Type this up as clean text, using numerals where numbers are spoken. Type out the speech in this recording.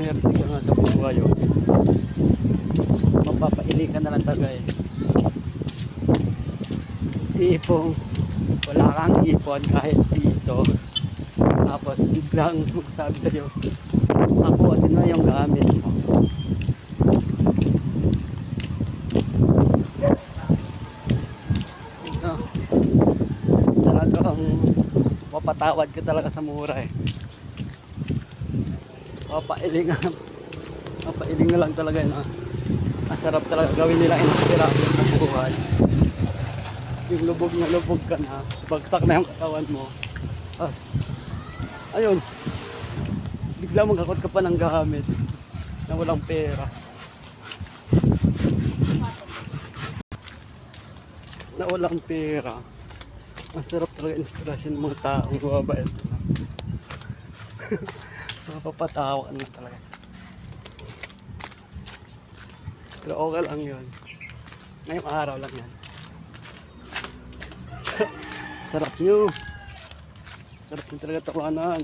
maswerte ka nga sa buhay yun. Mapapailing ka na lang talaga eh. Tipong wala kang ipon kahit piso. Tapos biglang magsabi sa'yo, ako din na yung gamit mo. Ito, talagang mapatawad ka talaga sa mura eh. Papailing na lang talaga yun. Ang sarap talaga gawin nila inspirasyon sa buhay. Yung lubog na lubog ka na, bagsak na yung katawan mo. Tapos, ayun, bigla magkakot ka pa ng gamit na walang pera. Na walang pera. Ang sarap talaga inspirasyon ng mga taong mababait. Mapapatawa na talaga. Pero okay lang yun. Ngayong araw lang yan. Sarap nyo. Sarap nyo talaga tawanan.